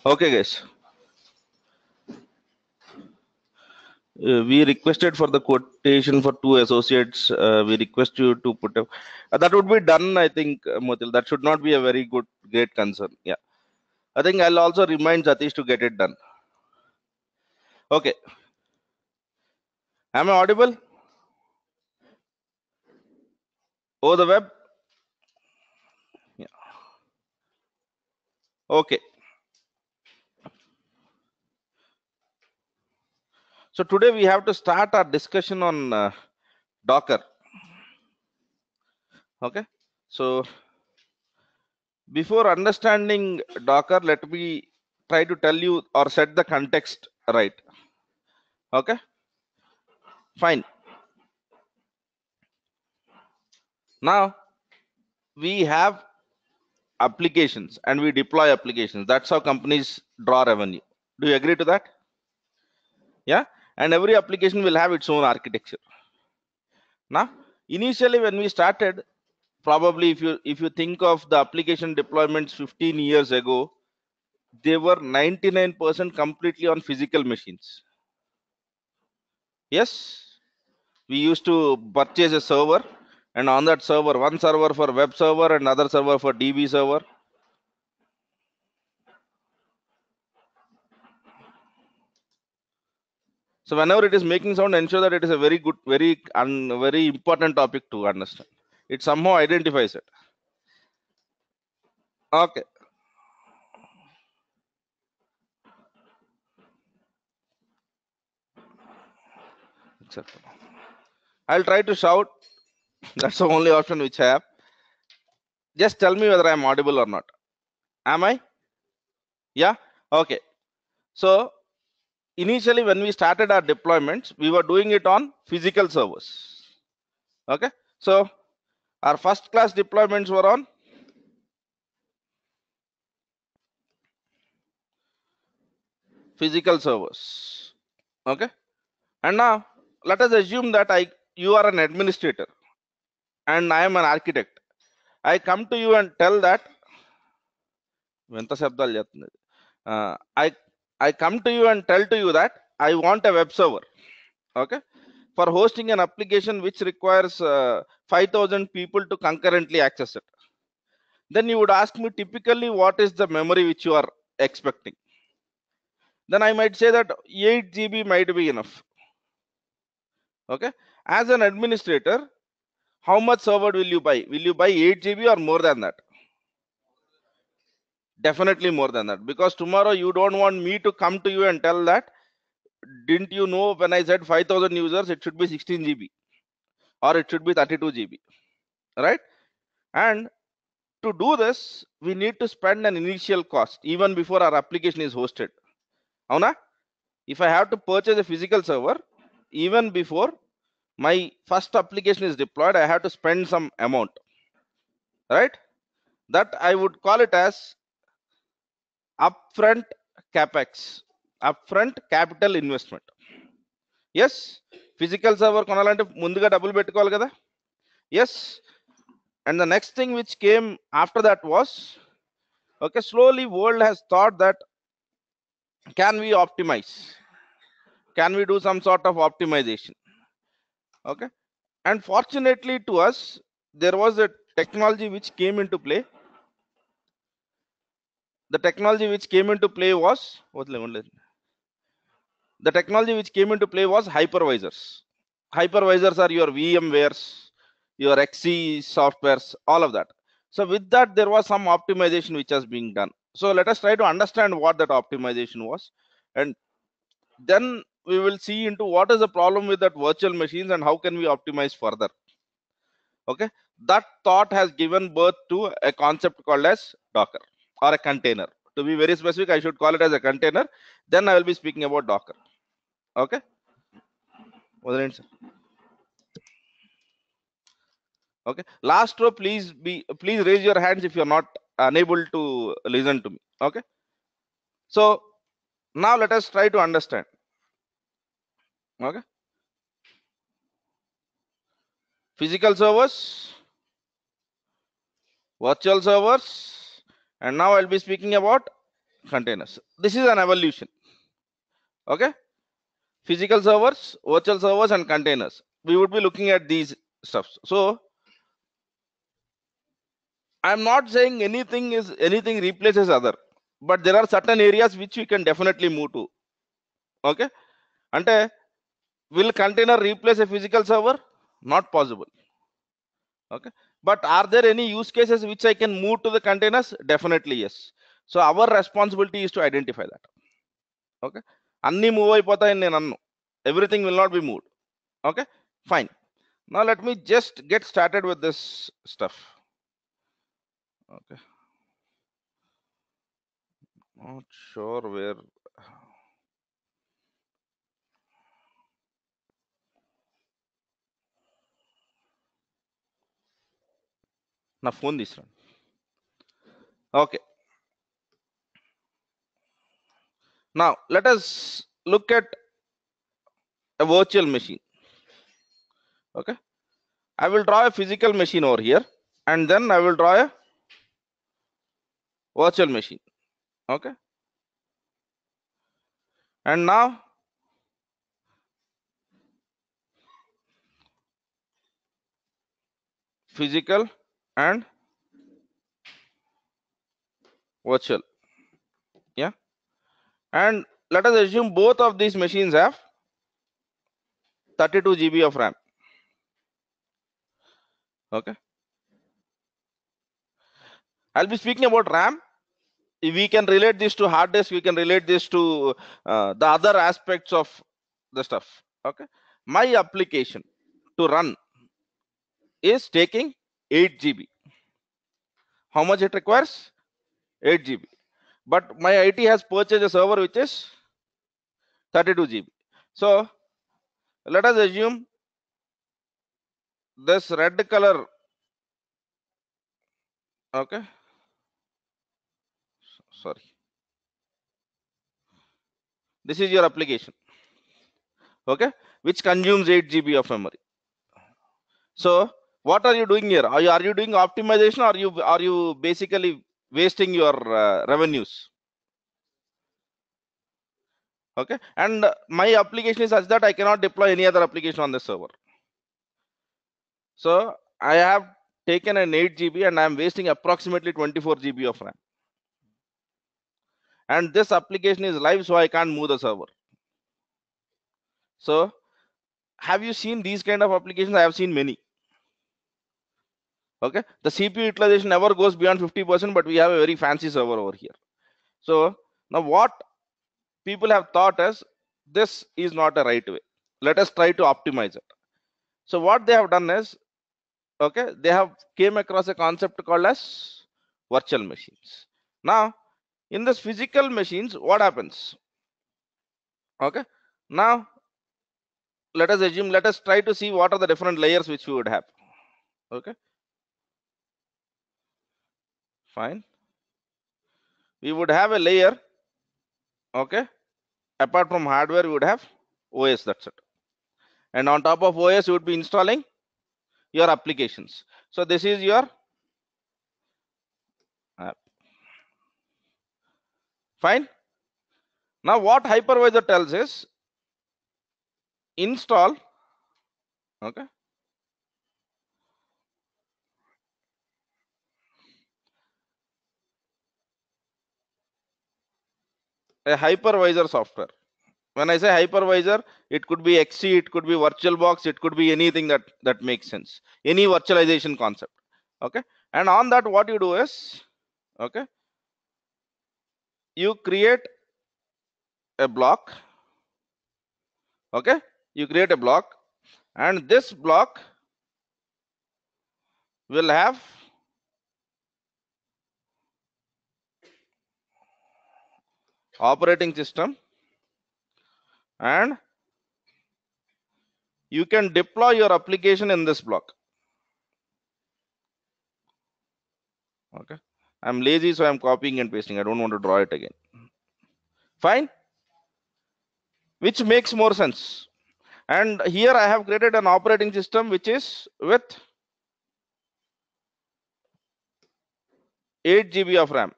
Okay, guys. We requested for the quotation for two associates. We request you to put up. That would be done, I think, Motil. That should not be a very great concern. Yeah. I think I'll also remind Satish to get it done. Okay. Am I audible? Over the web? Yeah. Okay. So today we have to start our discussion on Docker. Okay. So before understanding Docker, let me try to tell you or set the context right. Okay. Fine. Now we have applications and we deploy applications. That's how companies draw revenue. Do you agree to that? Yeah. And every application will have its own architecture. Now, initially when we started, probably if you think of the application deployments 15 years ago, they were 99% completely on physical machines. Yes, we used to purchase a server, and on that server, one server for web server and another server for DB server. So whenever it is making sound, ensure that it is a very good, very important topic to understand. It somehow identifies it. Okay. Acceptable. I'll try to shout. That's the only option which I have. Just tell me whether I'm audible or not. Am I? Yeah. Okay. So initially, when we started our deployments, we were doing it on physical servers. Okay. So our first class deployments were on physical servers. Okay. And now let us assume that you are an administrator and I am an architect. I come to you and tell that I I come to you and tell to you that I want a web server. Okay. For hosting an application which requires 5,000 people to concurrently access it. Then you would ask me typically what is the memory which you are expecting. Then I might say that 8 GB might be enough. Okay. As an administrator, how much server will you buy? Will you buy 8 GB or more than that? Definitely more than that, because tomorrow you don't want me to come to you and tell that, didn't you know when I said 5,000 users, it should be 16 GB or it should be 32 GB, right? And to do this, we need to spend an initial cost even before our application is hosted. Avuna? If I have to purchase a physical server, even before my first application is deployed, I have to spend some amount, right? That I would call it as upfront capex, upfront capital investment. Yes, physical server కొనాలంటే ముందుగా డబ్బులు పెట్టుకోవాలి కదా. Yes. And the next thing which came after that was, okay, slowly world has thought that, can we optimize, can we do some sort of optimization? Okay. And fortunately to us, there was a technology which came into play. The technology which came into play was the technology which came into play was hypervisors. Hypervisors are your VMwares, your XC softwares, all of that. So with that, there was some optimization which has been done. So let us try to understand what that optimization was, and then we will see into what is the problem with that virtual machines and how can we optimize further. Okay, that thought has given birth to a concept called as Docker, or a container. To be very specific, I should call it as a container. Then I will be speaking about Docker. Okay. Okay, last row, please raise your hands if you're not unable to listen to me. Okay, so now let us try to understand. Okay, physical servers, virtual servers, and now I'll be speaking about containers. This is an evolution. Okay, physical servers, virtual servers, and containers. We would be looking at these stuffs. So I'm not saying anything replaces other, but there are certain areas which we can definitely move to. Okay, ante will container replace a physical server? Not possible. Okay, but are there any use cases which I can move to the containers? Definitely yes. So our responsibility is to identify that. Okay, anni move అయిపోతాయని నేను అన్ను. Everything will not be moved. Okay, fine. Now let me just get started with this stuff. Okay, not sure where. నా phone తీసుకురండి. Okay, now let us look at a virtual machine. Okay, I will draw a physical machine over here, and then I will draw a virtual machine. Okay, and now physical and virtual. Yeah, and let us assume both of these machines have 32 GB of RAM. Okay, I'll be speaking about RAM. We can relate this to hard disk, we can relate this to the other aspects of the stuff. Okay, my application to run is taking 8 GB. How much it requires? 8 GB. But my IT has purchased a server which is 32 GB. So let us assume this red color. Okay, sorry, this is your application. Okay, which consumes 8 GB of memory. So what are you doing here? Are you doing optimization, or are you basically wasting your revenues? Okay, and my application is such that I cannot deploy any other application on this server. So I have taken an 8 GB and I am wasting approximately 24 GB of RAM. And this application is live, so I can't move the server. So have you seen these kind of applications? I have seen many. Okay, the CPU utilization never goes beyond 50%, but we have a very fancy server over here. So now what people have thought is, this is not a right way. Let us try to optimize it. So what they have done is, okay, they have came across a concept called as virtual machines. Now in this physical machines, what happens? Okay, now let us try to see what are the different layers which we would have. Okay, fine, we would have a layer. Okay, apart from hardware we would have OS, that's it. And on top of OS you would be installing your applications. So this is your app. Fine. Now what hypervisor tells is install. Okay, a hypervisor software. When I say hypervisor, it could be XC, it could be VirtualBox, it could be anything that makes sense, any virtualization concept. Okay, and on that what you do is, okay, you create a block. Okay, you create a block, and this block will have operating system, and you can deploy your application in this block. Okay, I'm lazy, so I'm copying and pasting. I don't want to draw it again. Fine, which makes more sense. And here I have created an operating system which is with 8 GB of RAM.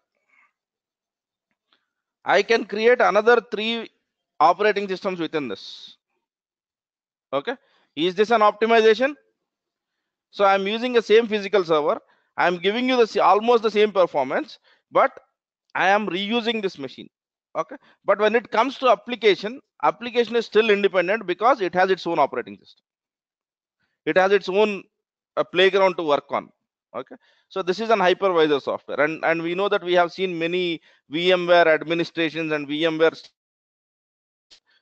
I can create another 3 operating systems within this. Okay, is this an optimization? So I'm using the same physical server, I'm giving you the almost the same performance, but I am reusing this machine. Okay, but when it comes to application is still independent because it has its own operating system, it has its own playground to work on. Okay, so this is an hypervisor software, and we know that we have seen many VMware administrations and VMware.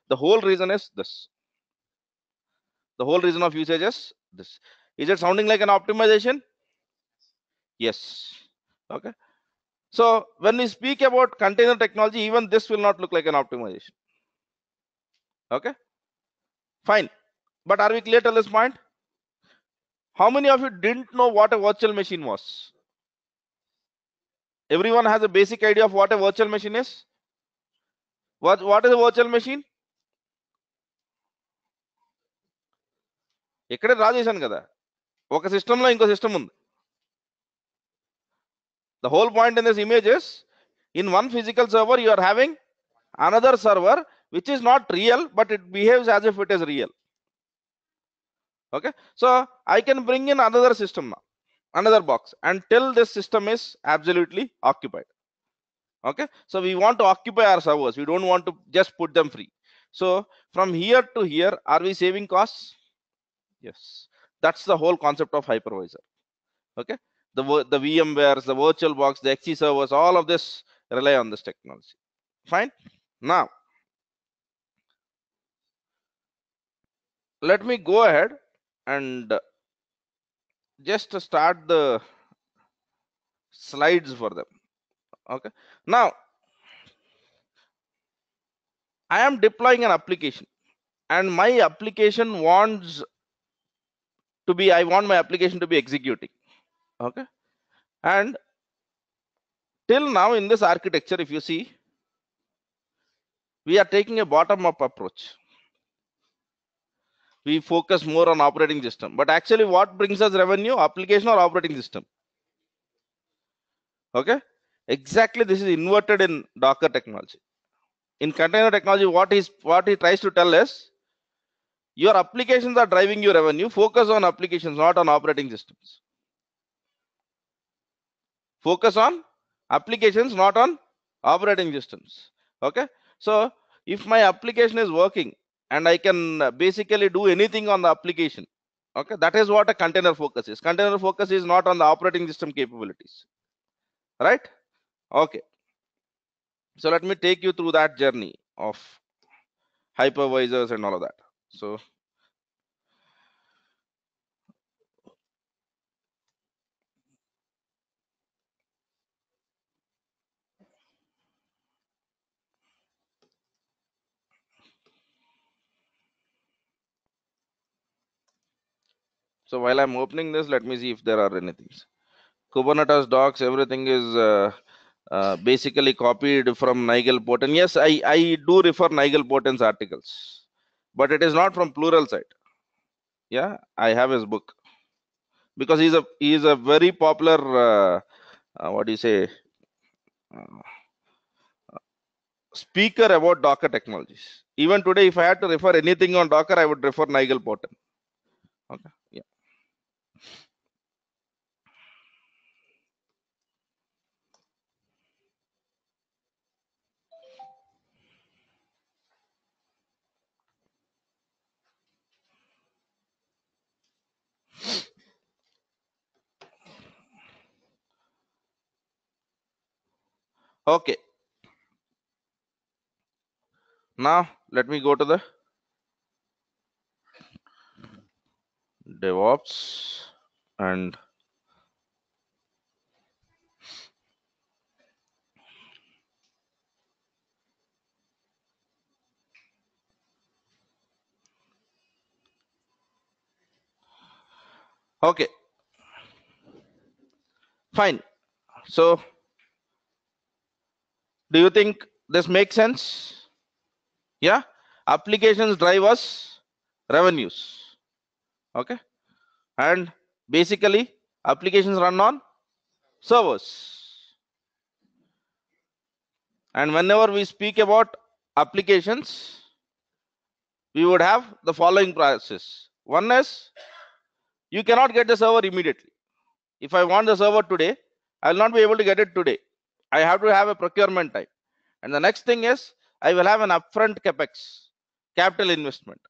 The whole reason is this. The whole reason of usage is this. Is it sounding like an optimization? Yes. Okay. So when we speak about container technology, even this will not look like an optimization. Okay. Fine. But are we clear till this point? How many of you didn't know what a virtual machine was? Everyone has a basic idea of what a virtual machine is. What is a virtual machine? ఇక్కడే draw చేశాను కదా, ఒక సిస్టంలో ఇంకో system ఉంది. The whole point in this image is, in one physical server you are having another server which is not real, but it behaves as if it is real. Okay, so I can bring in another system now, another box, until this system is absolutely occupied. Okay, so we want to occupy our servers, we don't want to just put them free. So from here to here, are we saving costs? Yes, that's the whole concept of hypervisor. Okay, the VMwares, the VirtualBox, the XC servers, all of this rely on this technology. Fine. Now let me go ahead and just start the slides for them. Okay, now I am deploying an application, and my application wants to be, I want my application to be executing. Okay, and till now in this architecture, if you see, we are taking a bottom up approach. We focus more on operating system, but actually what brings us revenue, application or operating system? Okay, exactly, this is inverted in Docker technology. In container technology, what he tries to tell us, your applications are driving your revenue, focus on applications, not on operating systems. Focus on applications, not on operating systems. Okay, so if my application is working and I can basically do anything on the application, okay, that is what a container focus is. Container focus is not on the operating system capabilities, right? Okay, so let me take you through that journey of hypervisors and all of that. So while I'm opening this, let me see if there are anything. Kubernetes docs, everything is basically copied from Nigel Poten. Yes, I do refer Nigel Poten's articles, but it is not from Pluralsight. Yeah, I have his book because he's a very popular what do you say, uh, speaker about Docker technologies. Even today, if I had to refer anything on Docker, I would refer Nigel Poten. Okay, yeah. Okay, now let me go to the DevOps and okay, fine. So do you think this makes sense? Yeah, applications drive us revenues. Okay, and basically applications run on servers. And whenever we speak about applications, we would have the following process. One is, you cannot get the server immediately. If I want the server today, I will not be able to get it today. I have to have a procurement time. And the next thing is, I will have an upfront capex, capital investment.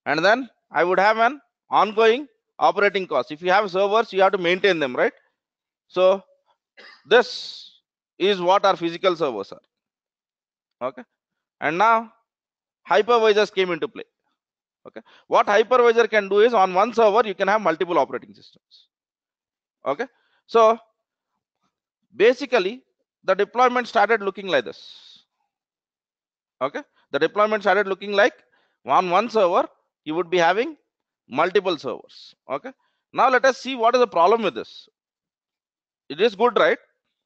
And then I would have an ongoing operating cost. If you have servers, you have to maintain them, right? So this is what our physical servers are. Okay. And now hypervisors came into play. Okay. What hypervisor can do is, on one server, you can have multiple operating systems. Okay. So basically, the deployment started looking like this. Okay. The deployment started looking like, on one server, you would be having multiple servers. Okay. Now let us see what is the problem with this. It is good, right?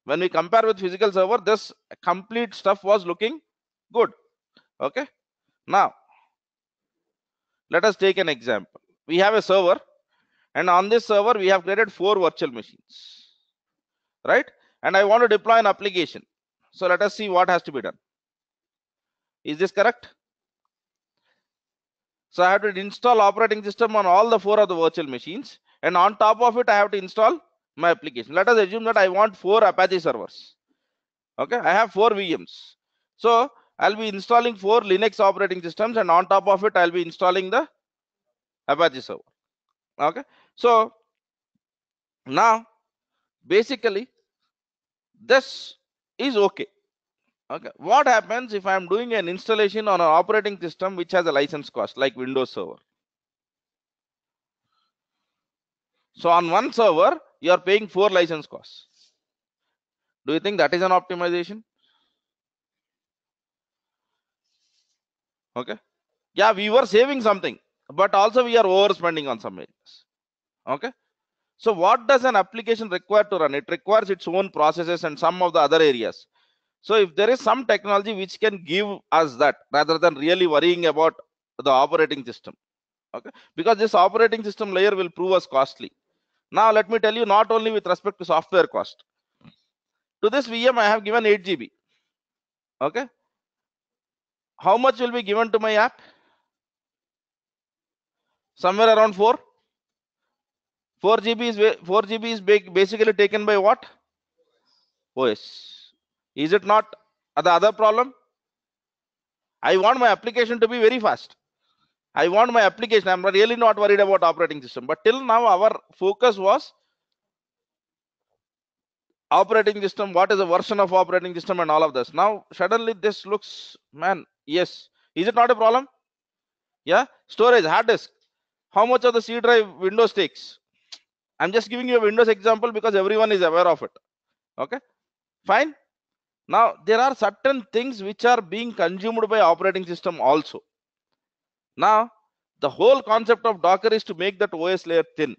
When we compare with physical server, this complete stuff was looking good. Okay. Now let us take an example. We have a server, and on this server we have created 4 virtual machines, right? And I want to deploy an application. So let us see what has to be done. Is this correct? So I have to install operating system on all the 4 of the virtual machines, and on top of it I have to install my application. Let us assume that I want 4 Apache servers. Okay, I have 4 VMs. So I'll be installing 4 Linux operating systems, and on top of it I'll be installing the Apache server. Okay, so now basically this is okay. Okay, what happens if I'm doing an installation on an operating system which has a license cost like Windows Server? So on one server you are paying 4 license costs. Do you think that is an optimization? Okay, yeah, we were saving something, but also we are overspending on some areas. Okay, so what does an application require to run? It requires its own processes and some of the other areas. So if there is some technology which can give us that, rather than really worrying about the operating system, okay, because this operating system layer will prove us costly. Now let me tell you, not only with respect to software cost. To this VM I have given 8 GB. Okay, how much will be given to my app? Somewhere around 4. 4 GB is basically taken by what? OS. Is it not the other problem? I want my application to be very fast. I want my application. I'm really not worried about operating system. But till now, our focus was operating system. What is the version of operating system and all of this. Now, suddenly this looks, man, yes. Is it not a problem? Yeah. Storage, hard disk. How much of the C drive Windows takes? I'm just giving you a Windows example because everyone is aware of it. Okay. Fine. Now, there are certain things which are being consumed by operating system also. Now, the whole concept of Docker is to make that OS layer thin.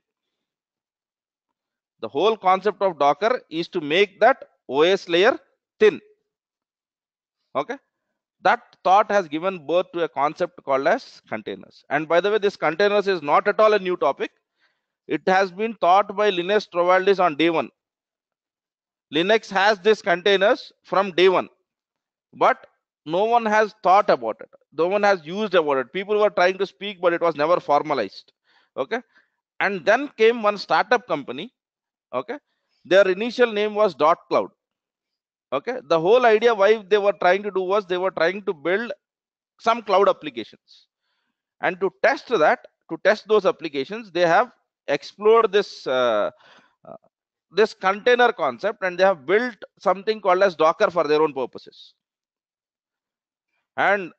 The whole concept of Docker is to make that OS layer thin. Okay. That thought has given birth to a concept called as containers. And by the way, this containers is not at all a new topic. It has been taught by Linus Torvalds on day 1. Linux has this containers from day 1, but no one has thought about it. No one has used about it. People were trying to speak, but it was never formalized. Okay. And then came one startup company. Okay. Their initial name was .cloud. Okay. The whole idea why they were trying to do was they were trying to build some cloud applications. And to test that, to test those applications, they have explored uh, this container concept, and they have built something called as Docker for their own purposes. And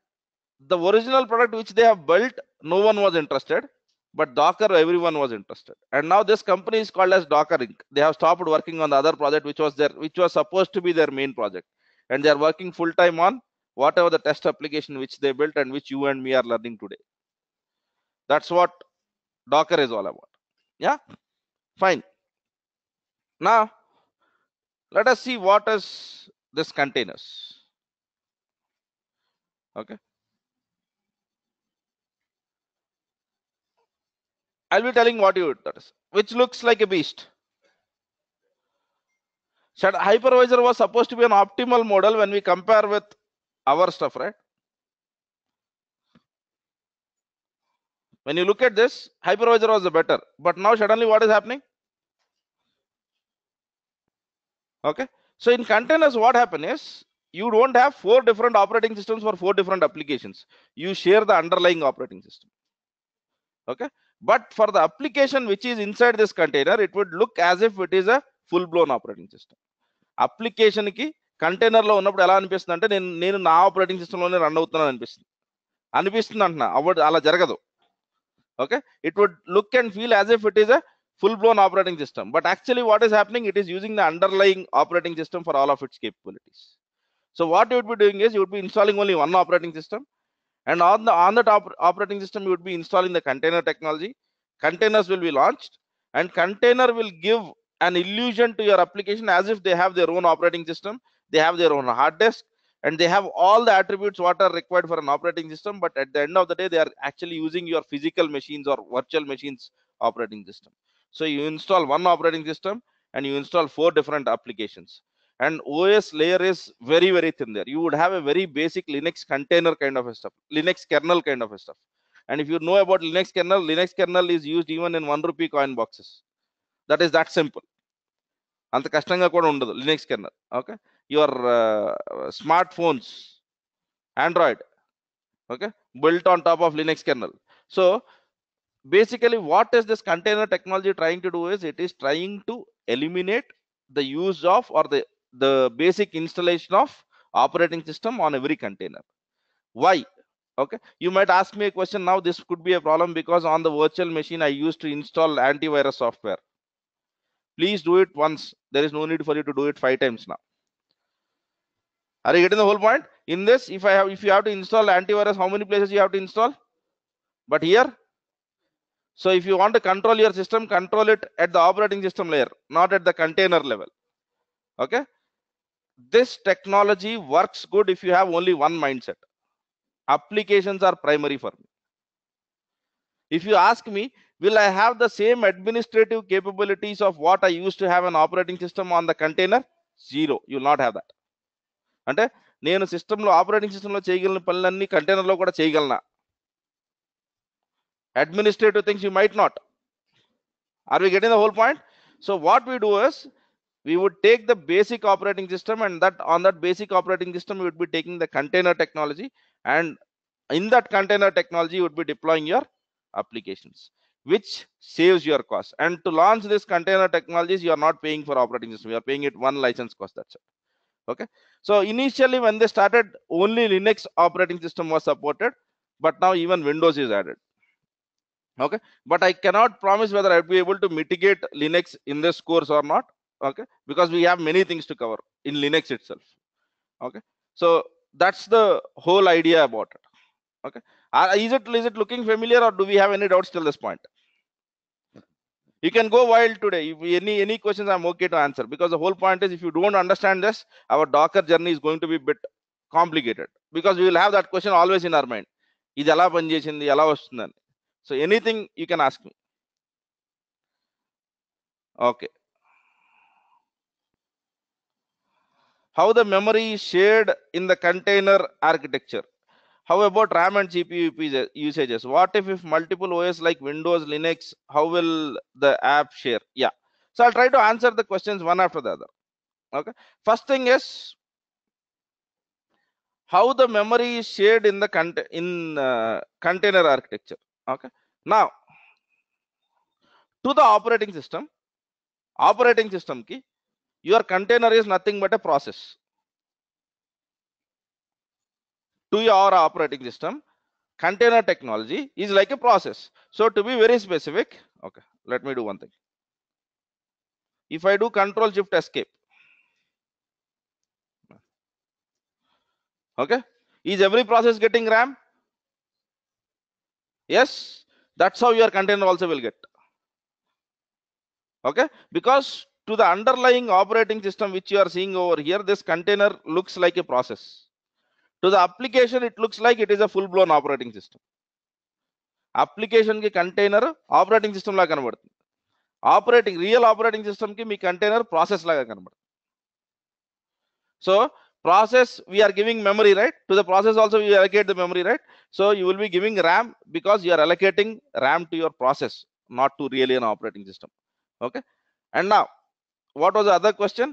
the original product which they have built, no one was interested, but Docker, everyone was interested. And now this company is called as Docker Inc. They have stopped working on the other project which was supposed to be their main project, and they are working full time on whatever the test application which they built and which you and me are learning today. That's what Docker is all about. Yeah, fine. Now let us see what is this containers. Okay, I'll be telling what you that is, which looks like a beast. Hypervisor was supposed to be an optimal model when we compare with our stuff, right? When you look at this, hypervisor was the better, but now suddenly what is happening? Okay, so in containers, what happens is you don't have 4 different operating systems for 4 different applications. You share the underlying operating system. Okay, but for the application which is inside this container, it would look as if it is a full-blown operating system. Application ki container లో ఉన్నప్పుడు ఎలా అనిపిస్తుంది అంటే నేను నా operating system లోనే run అవుతున్నాను అనిపిస్తుంది అంటున్నా. అలా జరగదు. Okay, it would look and feel as if it is a full-blown operating system, but actually what is happening, it is using the underlying operating system for all of its capabilities. So what you would be doing is you would be installing only one operating system, and on that operating system you would be installing the container technology. Containers will be launched, and container will give an illusion to your application as if they have their own operating system, they have their own hard disk, and they have all the attributes what are required for an operating system, but at the end of the day they are actually using your physical machines or virtual machines operating system. So you install one operating system and you install 4 different applications, and OS layer is very, very thin there. You would have a very basic Linux container kind of a stuff, Linux kernel kind of a stuff. And if you know about Linux kernel is used even in 1 rupee coin boxes. That is that simple. అంత కష్టంగా కూడా ఉండదు Linux kernel. Okay, your smart phones Android, okay, built on top of Linux kernel. So basically what is this container technology trying to do is it is trying to eliminate the use of or the basic installation of operating system on every container. Why? Okay, you might ask me a question now. This could be a problem because on the virtual machine I used to install antivirus software. Please do it once. There is no need for you to do it 5 times now. Are you getting the whole point? In this, if you have to install antivirus, how many places you have to install? But here, so if you want to control your system, control it at the operating system layer, not at the container level. Okay, this technology works good if you have only one mindset. Applications are primary for me. If you ask me, will I have the same administrative capabilities of what I used to have an operating system on the container? Zero. You will not have that. అంటే నేను సిస్టంలో operating సిస్టంలో చేయగలిగిన పనులన్నీ కంటైనర్లో కూడా చేయగలనా? Administrative things you might not. Are we getting the whole point? So what we do is we would take the basic operating system, and that on that basic operating system we would be taking the container technology, and in that container technology you would be deploying your applications, which saves your cost. And to launch this container technologies, you are not paying for operating system, you are paying it one license cost. That's it. Okay, so initially when they started, only Linux operating system was supported, but now even Windows is added. Okay, but I cannot promise whether I'll be able to mitigate Linux in this course or not. Okay, because we have many things to cover in Linux itself. Okay, so that's the whole idea about it. Okay, is it looking familiar, or do we have any doubts till this point? You can go wild today. If any questions, I'm okay to answer, because the whole point is if you don't understand this, our Docker journey is going to be a bit complicated, because we will have that question always in our mind. ఇది ఎలా పనిచేసింది, ఎలా వస్తుందని. So anything you can ask me. Okay, how the memory is shared in the container architecture? How about RAM and CPU usages? What if multiple OS like Windows, Linux, how will the app share? Yeah, so I'll try to answer the questions one after the other. Okay, first thing is how the memory is shared in the container architecture. Okay, now to the operating system ki your container is nothing but a process. To your operating system, container technology is like a process. So to be very specific, okay, let me do one thing. If I do Control Shift Escape, okay, is every process getting RAM? Yes, that's how your container also will get. Okay, because to the underlying operating system which you are seeing over here, this container looks like a process. To the application, it looks like it is a full-blown operating system. Application ki container operating system la kanabadutundi. Real operating system ki mee container process laga kanabadutundi. So process, we are giving memory, right? To the process also we allocate the memory, right? So you will be giving RAM because you are allocating RAM to your process, not to really an operating system. Okay. And now what was the other question?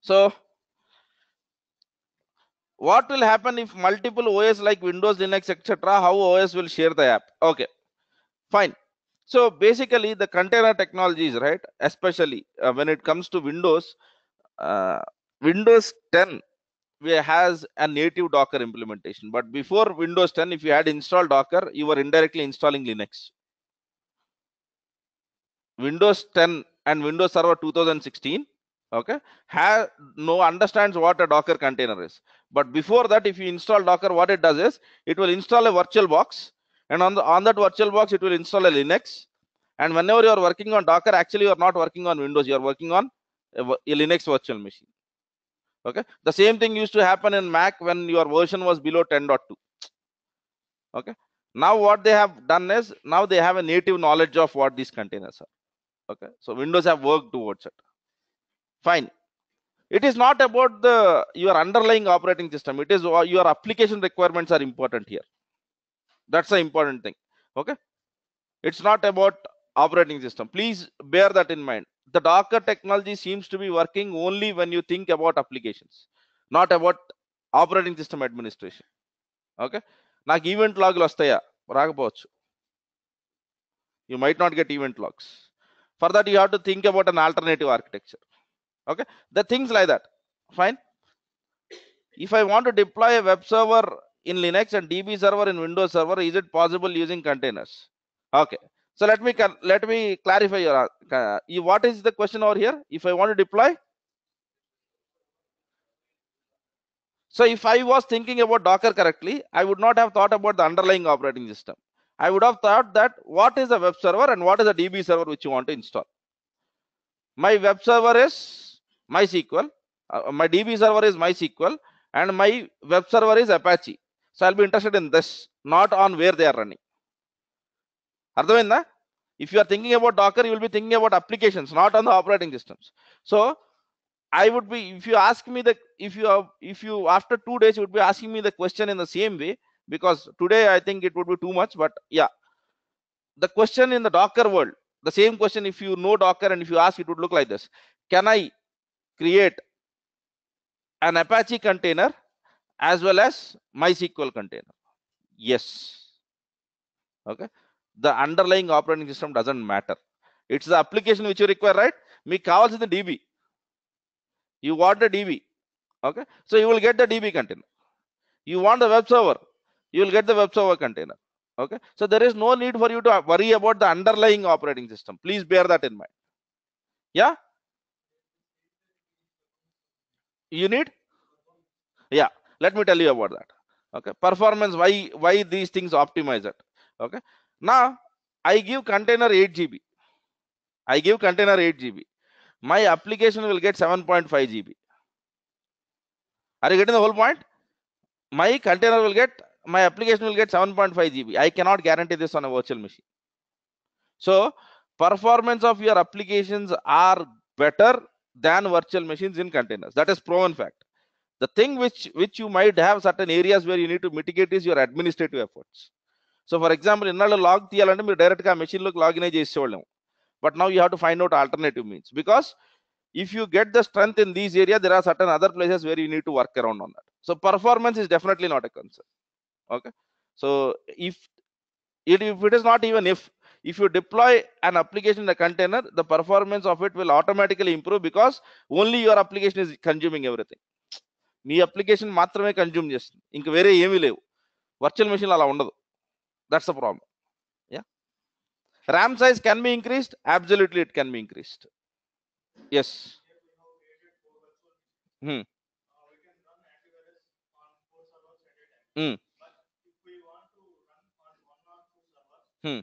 So what will happen if multiple OS like Windows, Linux, etc., how OS will share the app? Okay, fine. So basically the container technologies, right, especially when it comes to Windows, uh, Windows 10 has a native Docker implementation, but before Windows 10, if you had installed Docker, you were indirectly installing Linux. Windows 10 and Windows Server 2016, okay, have no understands what a Docker container is. But before that, if you install Docker, what it does is it will install a virtual box, and on that virtual box it will install a Linux. And whenever you are working on Docker, actually you are not working on Windows, you are working on a Linux virtual machine. Okay, the same thing used to happen in Mac when your version was below 10.2. Okay, now what they have done is now they have a native knowledge of what these containers are. Okay, so Windows have worked towards it. Fine. It is not about the your underlying operating system, it is your application requirements are important here. That's the important thing. Okay, it's not about operating system, please bear that in mind. The Docker technology seems to be working only when you think about applications, not about operating system administration. Okay, నాకు event లాగులు వస్తాయా? రాకపోవచ్చు. You might not get event logs. For that you have to think about an alternative architecture. Okay, the things like that. Fine. If I want to deploy a web server in Linux and DB server in Windows Server, is it possible using containers? Okay, so let me clarify your what is the question over here. If I want to deploy, so if I was thinking about Docker correctly, I would not have thought about the underlying operating system. I would have thought that what is a web server and what is a DB server which you want to install. My web server is MySQL, my DB server is MySQL, and my web server is Apache. So I'll be interested in this, not on where they are running. Ardhamainda? If you are thinking about Docker, you will be thinking about applications, not on the operating systems. So I would be, if you ask me the, if you after 2 days you would be asking me the question in the same way, because today I think it would be too much. But yeah, the question in the Docker world, the same question, if you know Docker and if you ask, it would look like this: can I create an Apache container as well as MySQL container? Yes. Okay, the underlying operating system doesn't matter, it's the application which you require, right? మీకు కావాల్సింది DB, you want the DB. Okay, so you will get the DB container. You want the web server, you will get the web server container. Okay, so there is no need for you to worry about the underlying operating system, please bear that in mind. Yeah, you need, yeah, let me tell you about that. Okay, performance, why these things optimize it. Okay, now I give container 8 GB, I give container 8 GB, my application will get 7.5 GB. Are you getting the whole point? My container will get, my application will get 7.5 GB. I cannot guarantee this on a virtual machine. So performance of your applications are better than virtual machines in containers. That is proven fact. The thing which you might have certain areas where you need to mitigate is your administrative efforts. So for example, ఇన్నాళ్ళు log తీయాలంటే మీరు direct గా machine లోకి login అయి చేసేవాళ్ళం. But now you have to find out alternative means, because if you get the strength in these areas, there are certain other places where you need to work around on that. So performance is definitely not a concern. Okay, so if it is not even if you deploy an application in a container, the performance of it will automatically improve, because only your application is consuming everything. Me application మాత్రమే consume చేస్తుంది, ఇంక వేరే ఏమీ లేవు. Virtual machine అలా ఉండదు. That's the problem. Yeah, RAM size can be increased, absolutely it can be increased. Yes. Hmm. Hmm. Hmm.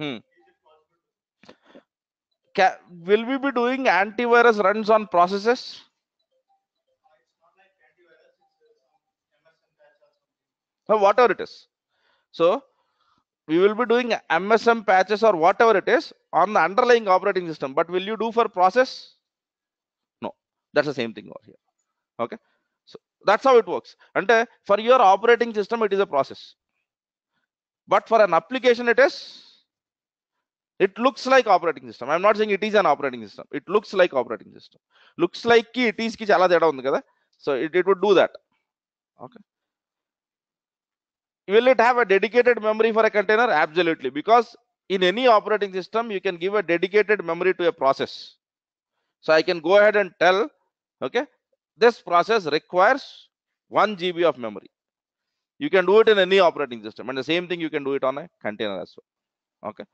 Hmm. Will we be doing antivirus runs on processes? Whatever it is. So we will be doing MSM patches or whatever it is on the underlying operating system. But will you do for process? No, that's the same thing over here. Okay, so that's how it works. And for your operating system, it is a process. But for an application, it looks like operating system. I'm not saying it is an operating system. It looks like operating system. Looks like ki it is ki chala teda undi kada. So it would do that. Okay. Will it have a dedicated memory for a container? Absolutely. Because in any operating system, you can give a dedicated memory to a process. So I can go ahead and tell, okay, this process requires 1 GB of memory. You can do it in any operating system, and the same thing you can do it on a container as well. Okay.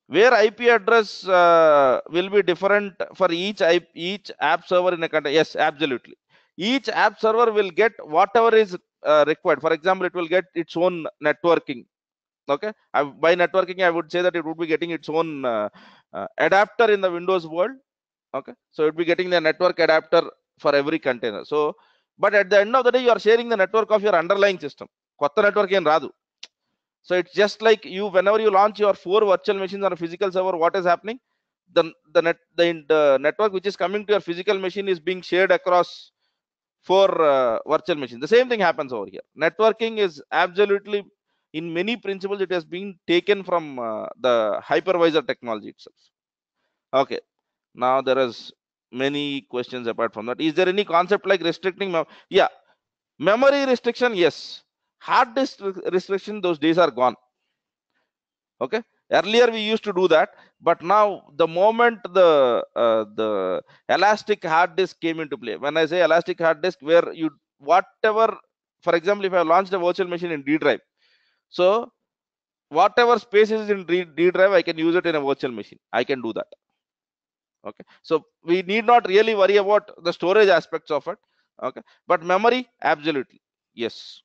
Where IP address will be different for each app server in a container? Yes, absolutely. Each app server will get whatever is required. For example, it will get its own networking. Okay, by networking, I would say that it would be getting its own adapter in the Windows world. Okay, so it would be getting the network adapter for every container. So, but at the end of the day, you are sharing the network of your underlying system. Kotta network in Radu. So it's just like you, whenever you launch your 4 virtual machines on a physical server, what is happening? The network which is coming to your physical machine is being shared across 4 virtual machines. The same thing happens over here. Networking is absolutely, in many principles, it has been taken from the hypervisor technology itself. Okay, now there is many questions apart from that. Is there any concept like restricting yeah, memory restriction? Yes. Hard disk restriction, those days are gone. Okay, earlier we used to do that, but now the moment the elastic hard disk came into play, when I say elastic hard disk, where you whatever, for example, if I launched a virtual machine in D drive, so whatever space is in D drive, I can use it in a virtual machine. I can do that. Okay, so we need not really worry about the storage aspects of it. Okay, but memory, absolutely yes.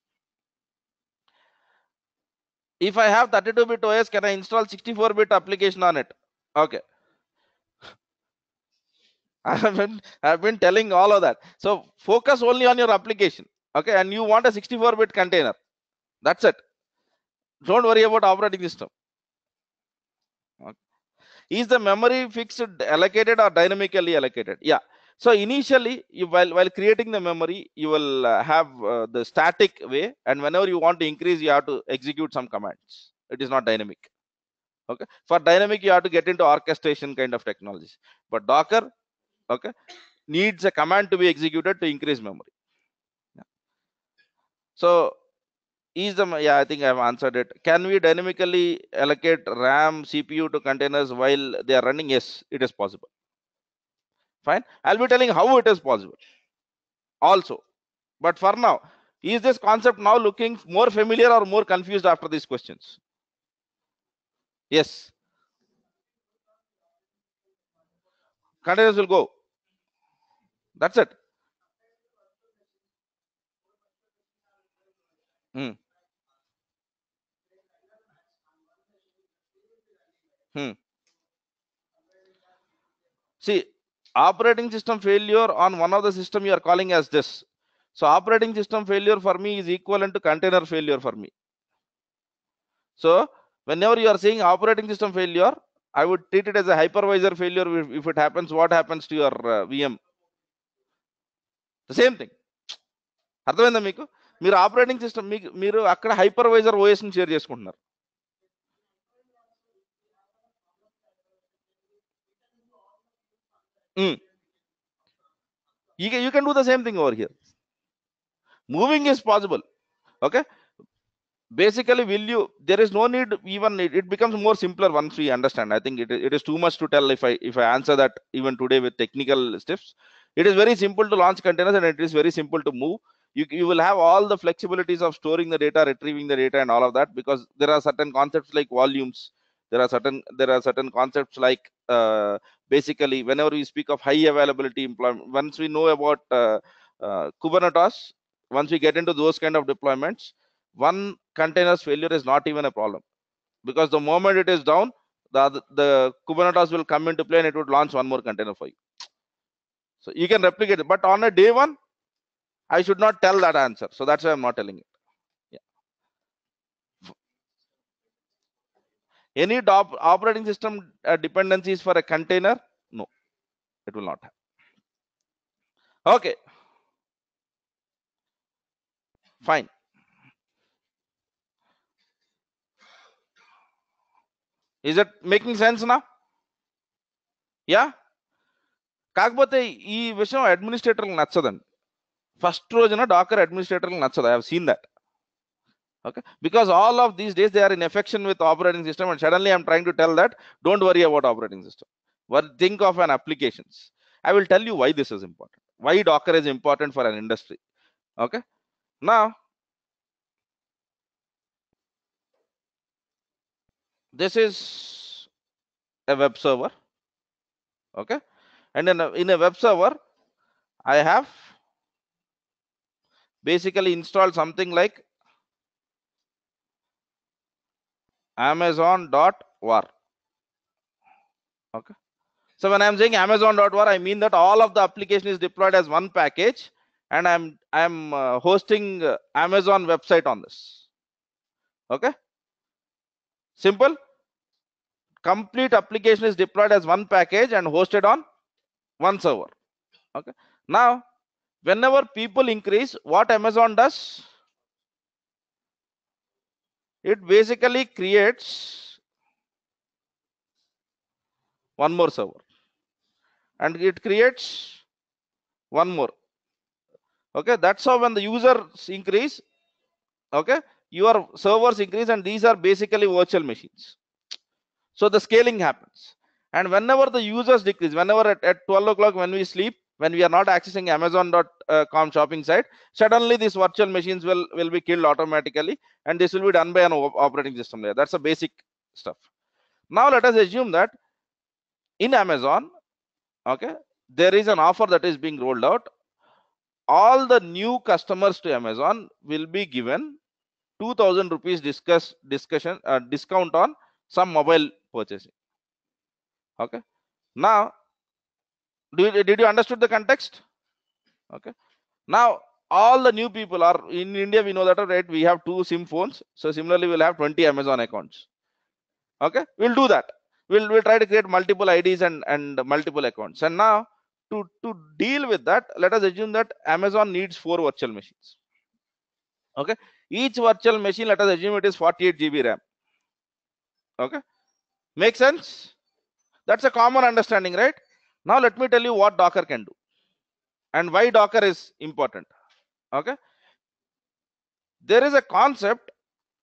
If I have 32-bit OS, can I install 64-bit application on it? Okay, I've been telling all of that. So focus only on your application. Okay, and you want a 64-bit container. That's it. Don't worry about operating system. Okay. Is the memory fixed, allocated, or dynamically allocated? Yeah. So initially, while creating the memory, you will have the static way, and whenever you want to increase, you have to execute some commands. It is not dynamic. Okay. For dynamic, you have to get into orchestration kind of technologies. But Docker, okay, needs a command to be executed to increase memory. Yeah. So yeah, I think I've answered it. Can we dynamically allocate RAM, CPU to containers while they are running? Yes, it is possible. Fine. I'll be telling how it is possible also. But for now, is this concept now looking more familiar or more confused after these questions? Yes. Containers will go. That's it. Hmm. Hmm. See, operating system failure on one of the system you are calling as this. So operating system failure for me is equivalent to container failure for me. So whenever you are saying operating system failure, I would treat it as a hypervisor failure. If it happens, what happens to your VM? The same thing. అర్థమైందా మీకు? మీరు operating system మీరు అక్కడ hypervisor OS ని share చేసుకుంటున్నారు. You can do the same thing over here. Moving is possible. Okay, basically, there is no need, even it becomes more simpler once we understand. I think it is too much to tell if I answer that even today with technical steps. It is very simple to launch containers, and it is very simple to move. You will have all the flexibilities of storing the data, retrieving the data, and all of that, because there are certain concepts like volumes. There are certain concepts like basically, whenever we speak of high availability employment, once we know about Kubernetes, once we get into those kind of deployments, one container's failure is not even a problem, because the moment it is down, the Kubernetes will come into play and it would launch one more container for you. So you can replicate it, but on a day one, I should not tell that answer. So that's why I'm not telling it. Yeah. Any operating system dependencies for a container? No, it will not have. Okay, fine. Is it making sense now? Yeah. కాకపోతే ఈ విషయం అడ్మినిస్ట్రేటర్లకు నచ్చదండి. First రోజున Dakar అడ్మినిస్ట్రేటర్లకు నచ్చదు. I have seen that. Okay, because all of these days they are in affection with operating system, and suddenly I'm trying to tell that don't worry about operating system, but think of an applications. I will tell you why this is important, why Docker is important for an industry. Okay, now this is a web server. Okay, and in a web server I have basically installed something like amazon.var. Okay, so when I'm saying amazon.var, I mean that all of the application is deployed as one package, and I'm hosting Amazon website on this. Okay, simple. Complete application is deployed as one package and hosted on one server. Okay, now whenever people increase, what Amazon does, it basically creates one more server, and it creates one more. Okay, that's how when the users increase, okay, your servers increase, and these are basically virtual machines. So the scaling happens, and whenever the users decrease, whenever at 12 o'clock when we sleep, when we are not accessing amazon.com shopping site, suddenly these virtual machines will be killed automatically, and this will be done by an operating system layer. That's a basic stuff. Now let us assume that in Amazon, okay, there is an offer that is being rolled out. All the new customers to Amazon will be given 2000 rupees discount on some mobile purchasing. Okay, now did you understood the context? Okay, now all the new people are in India. We know that, right? We have 2 SIM phones, so similarly we'll have 20 Amazon accounts. Okay, we'll do that. We'll try to create multiple IDs and multiple accounts. And now to deal with that, let us assume that Amazon needs 4 virtual machines. Okay, each virtual machine, let us assume it is 48 GB RAM. Okay, make sense? That's a common understanding, right? Now let me tell you what Docker can do and why Docker is important. Okay, there is a concept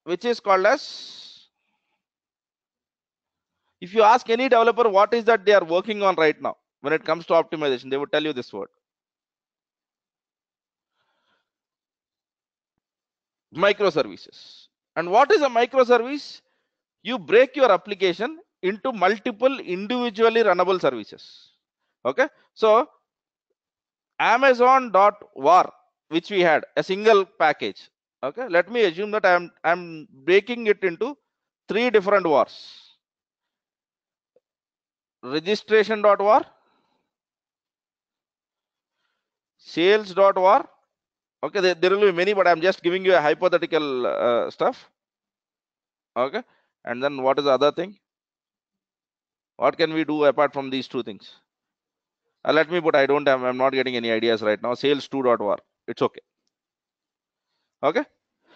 which is called as, if you ask any developer what is that they are working on right now when it comes to optimization, they would tell you this word: microservices. And what is a microservice? You break your application into multiple individually runnable services. Okay, so amazon.var, which we had a single package. Okay, let me assume that I'm breaking it into 3 different vars: registration.var, sales.var. Okay, there will be many, but I'm just giving you a hypothetical stuff. Okay, and then what is the other thing? What can we do apart from these 2 things? Let me put, I'm not getting any ideas right now. Sales2.var, it's okay. Okay,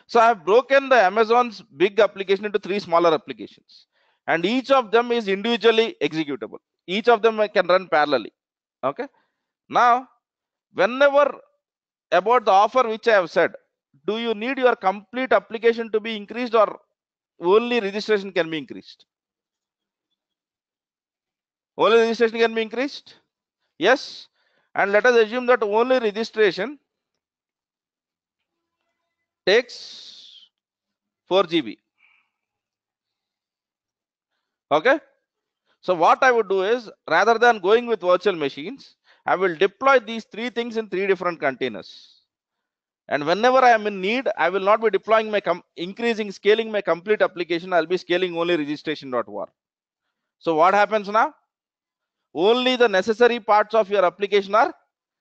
so I have broken the Amazon's big application into 3 smaller applications, and each of them is individually executable. Each of them can run parallelly. Okay, now whenever about the offer which I have said, do you need your complete application to be increased, or only registration can be increased? Only registration can be increased? Yes, and let us assume that only registration takes 4 GB. Okay, so what I would do is, rather than going with virtual machines, I will deploy these 3 things in 3 different containers, and whenever I am in need, I will not be deploying my scaling my complete application. I'll be scaling only registration.var. So what happens now? Only the necessary parts of your application are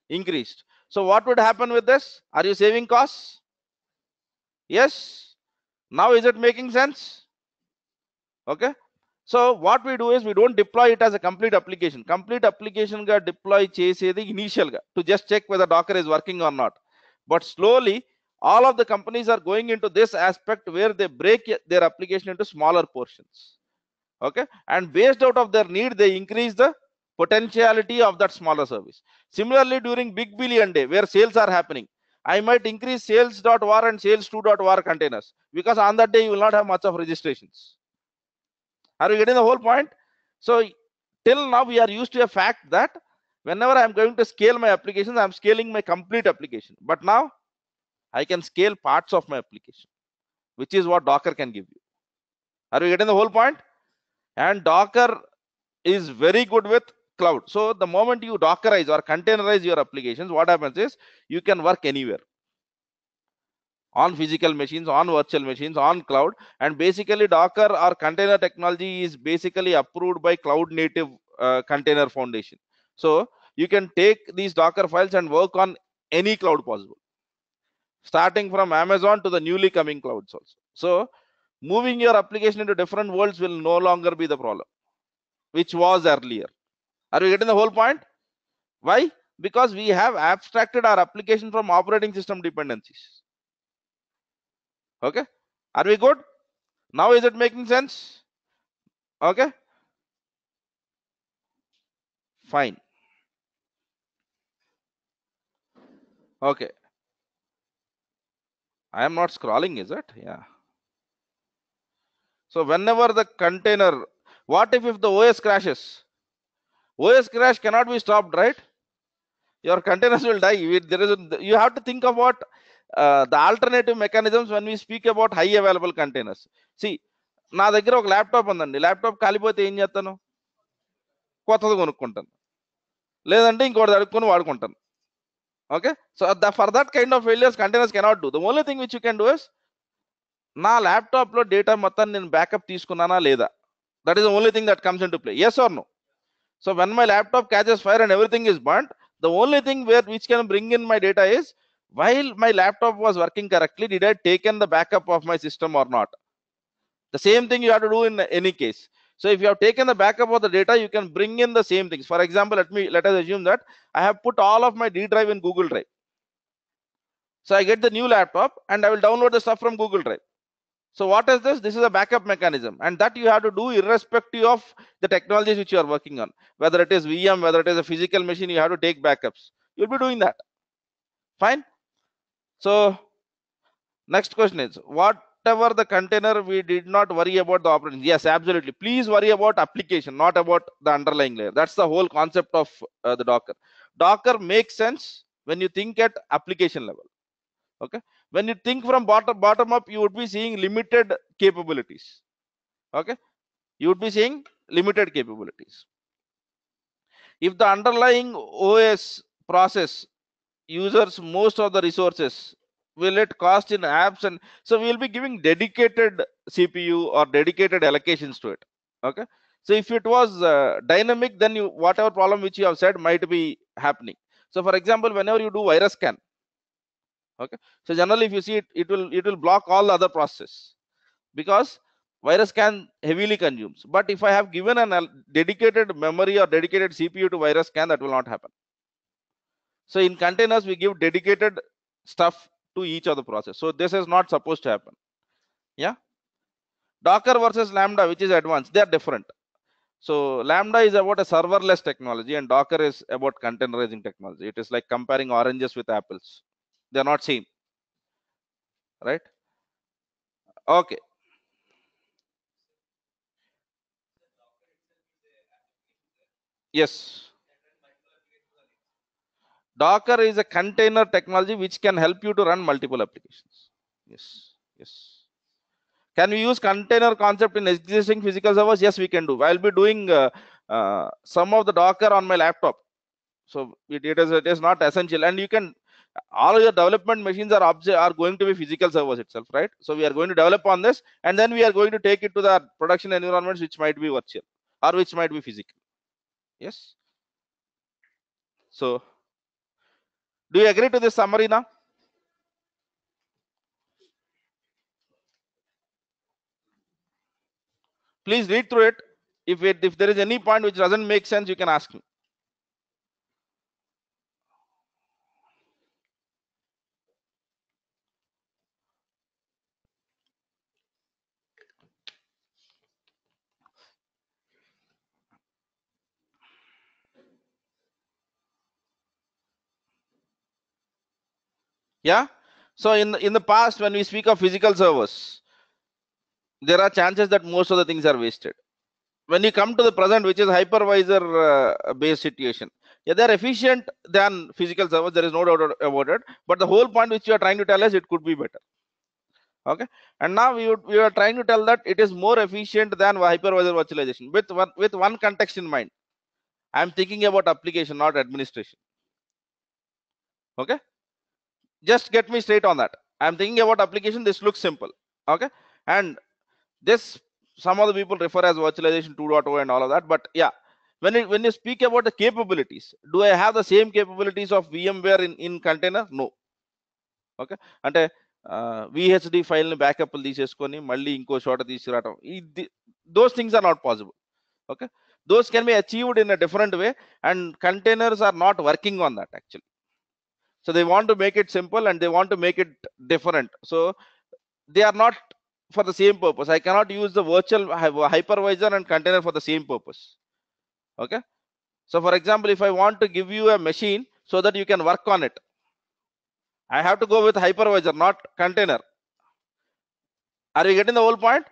increased. So what would happen with this? Are you saving costs? Yes. Now is it making sense? Okay, So what we do is we don't deploy it as a complete application. Complete application ga deploy chesedi initial ga to just check whether Docker is working or not. But slowly, all of the companies are going into this aspect where they break their application into smaller portions. Okay, and based out of their need, they increase the potentiality of that smaller service. Similarly, during Big Billion Day, where sales are happening, I might increase sales.var and sales2.var containers, because on that day you will not have much of registrations. Are you getting the whole point? So till now we are used to a fact that whenever I am going to scale my applications, I am scaling my complete application. But now I can scale parts of my application, which is what Docker can give you. Are you getting the whole point? And Docker is very good with cloud. So the moment you Dockerize or containerize your applications, what happens is you can work anywhere, on physical machines, on virtual machines, on cloud. And basically Docker or container technology is basically approved by Cloud Native Container Foundation. So you can take these Docker files and work on any cloud possible, starting from Amazon to the newly coming clouds also. So moving your application into different worlds will no longer be the problem, which was earlier. Are you getting the whole point? Why? Because we have abstracted our application from operating system dependencies. Okay, are we good? Now is it making sense? Okay, fine. Okay, I am not scrolling, is it? Yeah. So whenever the container, what if the OS crashes? OS crash cannot be stopped, right? Your containers will die. You have to think about the alternative mechanisms when we speak about high available containers. See, నా దగ్గర ఒక laptop ఉందండి, laptop కాలిపోతే ఏం చేస్తాను? కొత్తది కొనుక్కుంటాను, లేదంటే ఇంకోటి అడుక్కొని వాడుకుంటాను. Okay, so for that kind of failures, containers cannot do. The only thing which you can do is, నా ల్యాప్టాప్ లో డేటా మొత్తం నేను బ్యాకప్ తీసుకున్నానా లేదా? That is the only thing that comes into play. Yes or no? So when my laptop catches fire and everything is burnt, the only thing which can bring in my data is, while my laptop was working correctly, did I taken the backup of my system or not? The same thing you have to do in any case. So if you have taken the backup of the data, you can bring in the same things. For example, let us assume that I have put all of my D drive in Google Drive. So I get the new laptop and I will download the stuff from Google Drive. So what is this? This is a backup mechanism, and that you have to do irrespective of the technologies which you are working on. Whether it is VM, whether it is a physical machine, you have to take backups. You'll be doing that. Fine. So next question is, whatever the container, we did not worry about the operating. Yes, absolutely. Please worry about application, not about the underlying layer. That's the whole concept of the Docker. Docker makes sense when you think at application level. Okay, when you think from bottom up, you would be seeing limited capabilities. Okay, you would be seeing limited capabilities. If the underlying OS process uses most of the resources, will it cost in apps? And so we'll be giving dedicated CPU or dedicated allocations to it. Okay, so if it was dynamic, then whatever problem which you have said might be happening. So for example, whenever you do virus scan, okay, so generally if you see it, it will block all the other processes, because virus scan heavily consumes. But if I have given a dedicated memory or dedicated CPU to virus scan, that will not happen. So in containers, we give dedicated stuff to each of the process. So this is not supposed to happen. Yeah. Docker versus Lambda, which is advanced, they are different. So Lambda is about a serverless technology and Docker is about containerizing technology. It is like comparing oranges with apples. They are not same, right? Okay. Yes. Docker is a container technology which can help you to run multiple applications. Yes. Yes. Can we use container concept in existing physical servers? Yes, we can do. I'll be doing some of the Docker on my laptop. So it is not essential. And you can, all your development machines are going to be physical servers itself, right? So we are going to develop on this, and then we are going to take it to the production environments, which might be virtual or which might be physical. Yes. So do you agree to this summary now? Please read through it. If there is any point which doesn't make sense, you can ask me. Yeah. So in the past, when we speak of physical servers, there are chances that most of the things are wasted. When you come to the present, which is hypervisor based situation, yeah, they're efficient than physical servers. There is no doubt about it. But the whole point which you are trying to tell us, it could be better. Okay. And now we are trying to tell that it is more efficient than hypervisor virtualization with one context in mind. I'm thinking about application, not administration. Okay. Just get me straight on that. I'm thinking about application. This looks simple. Okay. And this, some of the people refer as virtualization 2.0 and all of that. But yeah, when you speak about the capabilities, do I have the same capabilities of VMware in container? No. Okay. అంటే VHD file ని backup తీసేసుకొని మళ్ళీ ఇంకో చోట తీసుకురావడం, those things are not possible. Okay. Those can be achieved in a different way, and containers are not working on that actually. So they want to make it simple and they want to make it different. So they are not for the same purpose. I cannot use the virtual hypervisor and container for the same purpose. Okay. So for example, if I want to give you a machine so that you can work on it, I have to go with hypervisor, not container. Are you getting the whole point?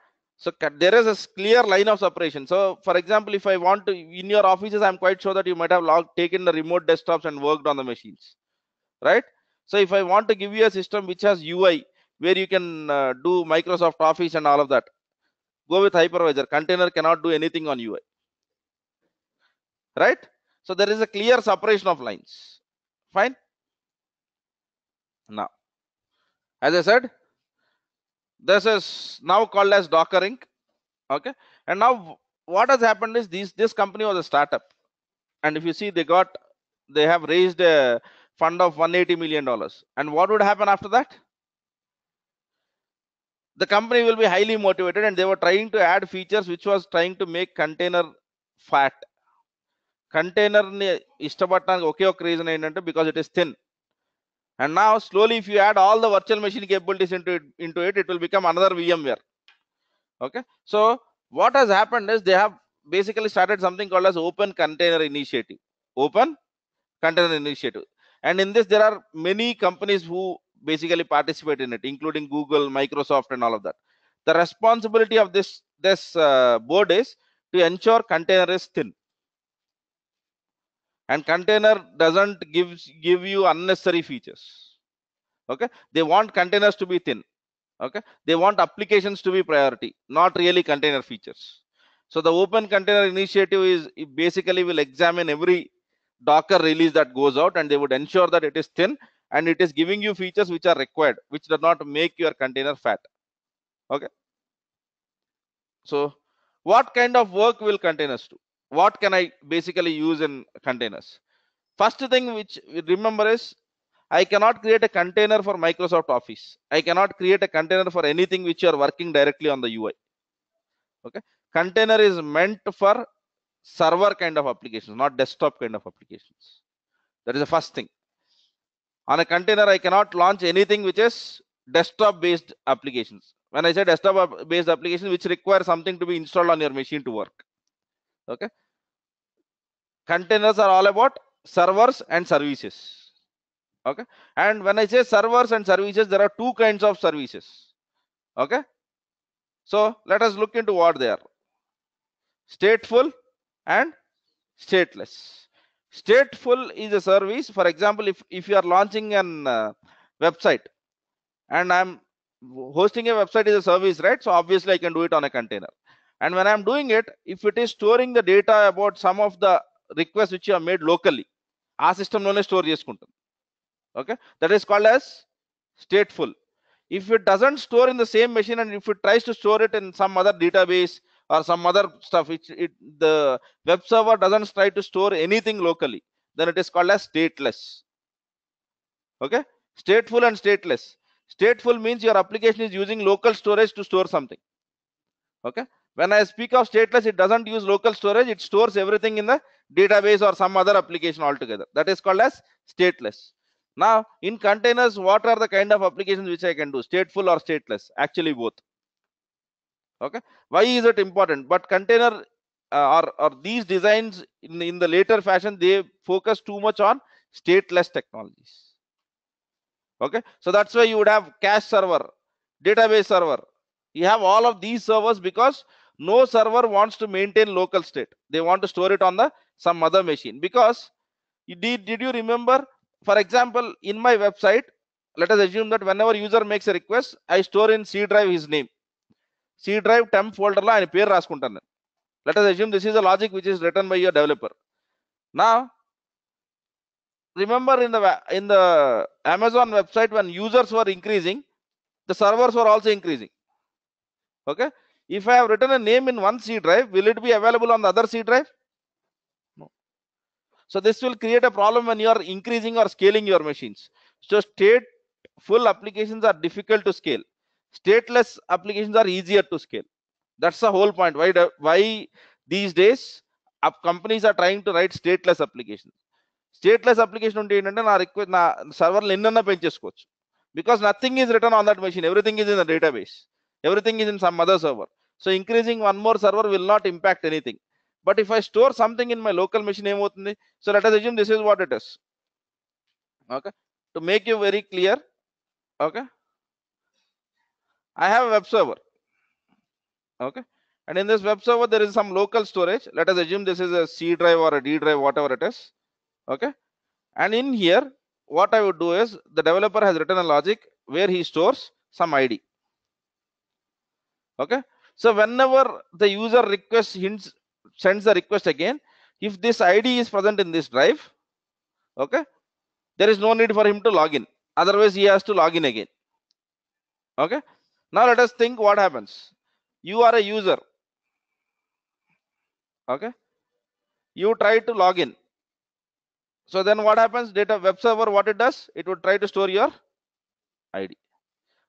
So there is a clear line of separation. So for example, if I want to, in your offices, I'm quite sure that you might have taken the remote desktops and worked on the machines, right? So if I want to give you a system which has UI, where you can do Microsoft Office and all of that, go with hypervisor. Container cannot do anything on UI, right? So there is a clear separation of lines. Fine. Now, as I said, this is now called as Docker Inc. Okay. And now what has happened is this company was a startup, and if you see, they have raised a fund of $180 million. And what would happen after that? The company will be highly motivated, and they were trying to add features which was trying to make container fat. Container ni ఇష్టపడటానికి ఒకే ఒక reason ఏంటంటే because it is thin. And now slowly, if you add all the virtual machine capabilities into it, it will become another VMware. Okay. So what has happened is they have basically started something called as Open Container Initiative. Open Container Initiative. And in this, there are many companies who basically participate in it, including Google, Microsoft, and all of that. The responsibility of this board is to ensure container is thin, and container doesn't give you unnecessary features. Okay. They want containers to be thin. Okay. They want applications to be priority, not really container features. So the Open Container Initiative is basically will examine every Docker release that goes out, and they would ensure that it is thin and it is giving you features which are required, which does not make your container fat. Okay. So what kind of work will containers do? What can I basically use in containers? First thing which remember is, I cannot create a container for Microsoft Office. I cannot create a container for anything which you are working directly on the UI. Okay. Container is meant for server kind of applications, not desktop kind of applications. That is the first thing. On a container, I cannot launch anything which is desktop based applications. When I say desktop based applications, which require something to be installed on your machine to work. Okay. Containers are all about servers and services. Okay. And when I say servers and services, there are two kinds of services. Okay. So let us look into what they are: stateful and stateless. Stateful is a service. For example, if you are launching an website, and I'm hosting a website is a service, right? So obviously I can do it on a container. And when I'm doing it, if it is storing the data about some of the requests which you have made locally, ఆ system లోనే store చేసుకుంటుంది. Okay. That is called as stateful. If it doesn't store in the same machine, and if it tries to store it in some other database or some other stuff, the web server doesn't try to store anything locally, then it is called as stateless. Okay. Stateful and stateless. Stateful means your application is using local storage to store something. Okay. When I speak of stateless, it doesn't use local storage. It stores everything in the database or some other application altogether. That is called as stateless. Now, in containers, what are the kind of applications which I can do? Stateful or stateless? Actually, both. Okay. Why is it important? But container or these designs in the later fashion, they focus too much on stateless technologies. Okay. So that's why you would have cache server, database server. You have all of these servers because no server wants to maintain local state. They want to store it on the some other machine. Because did you remember, for example, in my website, let us assume that whenever user makes a request, I store in C drive his name. C drive temp folder la ఆయన పేరు రాసుకుంటాను. Let us assume this is a logic which is written by your developer. Now, remember in the Amazon website, when users were increasing, the servers were also increasing. Okay. If I have written a name in one C drive, will it be available on the other C drive? No. So this will create a problem when you are increasing or scaling your machines. So stateful applications are difficult to scale. Stateless applications are easier to scale. That's the whole point. Why these days companies are trying to write stateless applications. Stateless application unte ఏంటంటే నా request నా సర్వర్లు ఎన్నన్నా పెంచేసుకోవచ్చు. Because nothing is written on that machine. Everything is in the database. Everything is in some other server. So increasing one more server will not impact anything. But if I store something in my local machine, so let us assume this is what it is. Okay. To make you very clear, okay, I have a web server. Okay. And in this web server, there is some local storage. Let us assume this is a C drive or a D drive, whatever it is. Okay. And in here, what I would do is the developer has written a logic where he stores some ID. Okay. So whenever the user sends the request again, if this ID is present in this drive, okay, there is no need for him to log in. Otherwise, he has to log in again. Okay. Now let us think what happens. You are a user. Okay. You try to log in. So then what happens? Data web server, what it does? It would try to store your ID.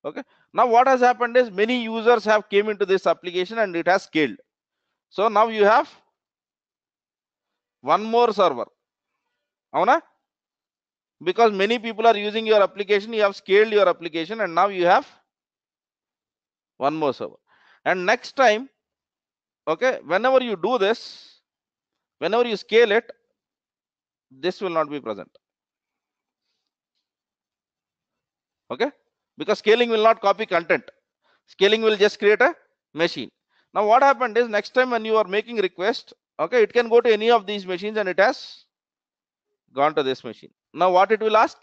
Okay. Now what has happened is many users have came into this application and it has scaled. So now you have one more server. Avuna? Because many people are using your application, you have scaled your application and now you have one more server. And next time, okay, whenever you do this, whenever you scale it, this will not be present. Okay, because scaling will not copy content. Scaling will just create a machine. Now what happened is next time when you are making request, okay, it can go to any of these machines and it has gone to this machine. Now what it will ask?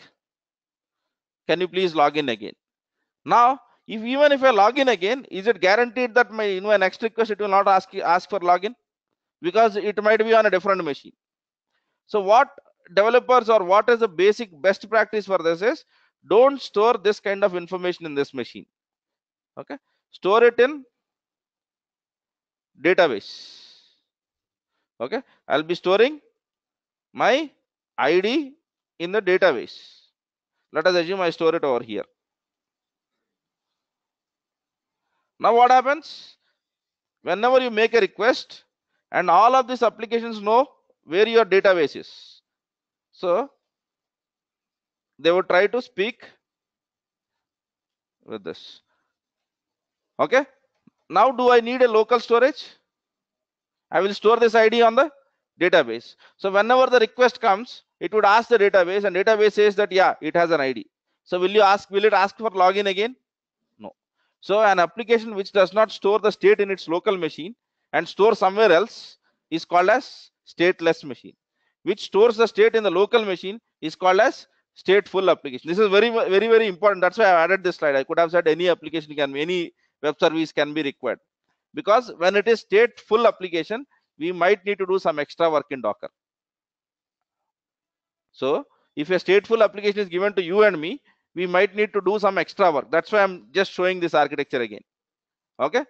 Can you please log in again? Now, even if I log in again, is it guaranteed that my next request it will not ask for login? Because it might be on a different machine. So what developers or what is the basic best practice for this is, don't store this kind of information in this machine. Okay, store it in database. Okay, I'll be storing my ID in the database. Let us assume I store it over here. Now what happens? Whenever you make a request, and all of these applications know where your database is. So they would try to speak with this. Okay. Now do I need a local storage? I will store this ID on the database. So whenever the request comes, it would ask the database and database says that, yeah, it has an ID. So will it ask for login again? No. So an application which does not store the state in its local machine and store somewhere else is called as stateless machine. Which stores the state in the local machine is called as stateful application. This is very, very, very important. That's why I added this slide. I could have said any application any web service can be required. Because when it is stateful application, we might need to do some extra work in Docker. So if a stateful application is given to you and me, we might need to do some extra work. That's why I'm just showing this architecture again. Okay,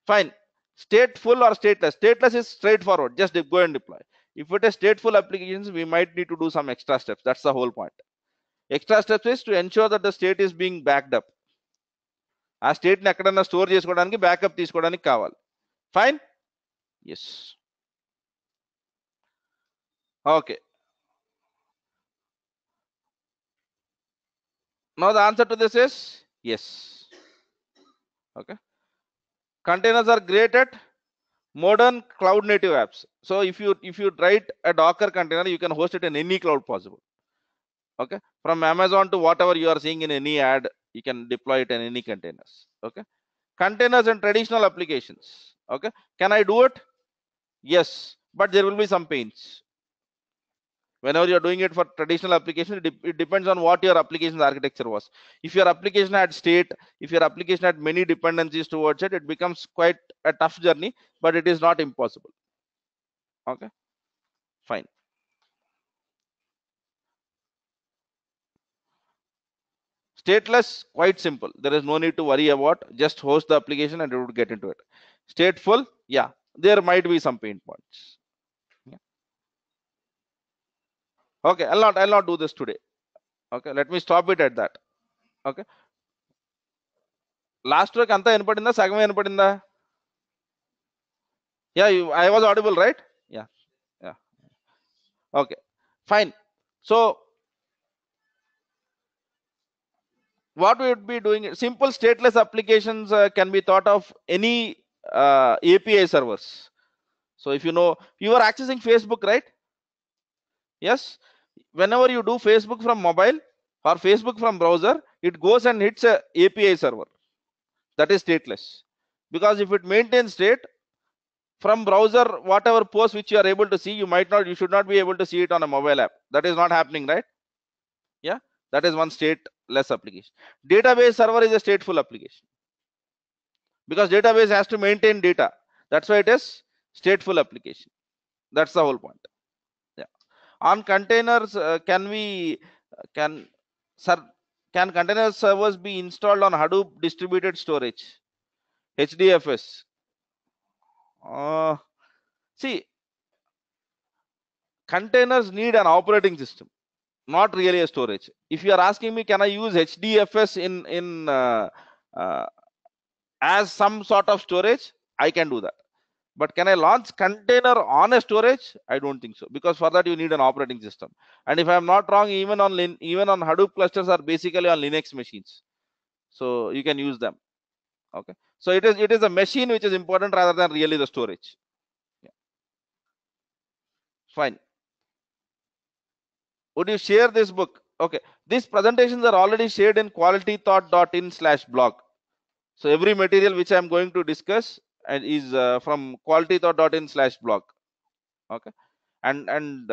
fine. Stateful or stateless? Stateless is straightforward. Just go and deploy. If it is stateful applications, we might need to do some extra steps. That's the whole point. Extra steps is to ensure that the state is being backed up. ఆ state ని ఎక్కడన్నా store చేసుకోవడానికి backup తీసుకోవడానికి కావాలి. Fine? Yes. Okay. Now the answer to this is yes. Okay. Containers are great at modern cloud native apps. So if you write a Docker container, you can host it in any cloud possible. Okay. From Amazon to whatever you are seeing in any ad, you can deploy it in any containers. Okay. Containers and traditional applications. Okay. Can I do it? Yes, but there will be some pains. Whenever you're doing it for traditional application, it depends on what your application architecture was. If your application had state, if your application had many dependencies towards it, it becomes quite a tough journey, but it is not impossible. Okay, fine. Stateless, quite simple. There is no need to worry about, just host the application and it would get into it. Stateful, yeah, there might be some pain points. Yeah. Okay, I'll not do this today. Okay, let me stop it at that. Okay, last week anta వినపడిందా సగమే వినపడిందా? Yeah, I was audible, right? Yeah, yeah. Okay, fine. So what we would be doing, simple stateless applications can be thought of any API servers. So if you know, you are accessing Facebook, right? Yes. Whenever you do Facebook from mobile or Facebook from browser, it goes and hits a API server. That is stateless. Because if it maintains state, from browser, whatever post which you are able to see, you should not be able to see it on a mobile app. That is not happening, right? Yeah, that is one stateless application. Database server is a stateful application because database has to maintain data. That's why it is stateful application. That's the whole point. Yeah. On containers, can sir can container servers be installed on Hadoop distributed storage, HDFS? Uh, See, containers need an operating system, not really a storage. If you are asking me, can I use HDFS uh, as some sort of storage? I can do that. But can I launch container on a storage? I don't think so, because for that you need an operating system. And if I'm not wrong, even on Hadoop clusters are basically on Linux machines, so you can use them. Okay, so it is a machine which is important rather than really the storage. Yeah. Fine. Would you share this book? Okay, these presentations are already shared in qualitythought.in/blog. So every material which I'm going to discuss and is from qualitythought.in/blog. Okay, and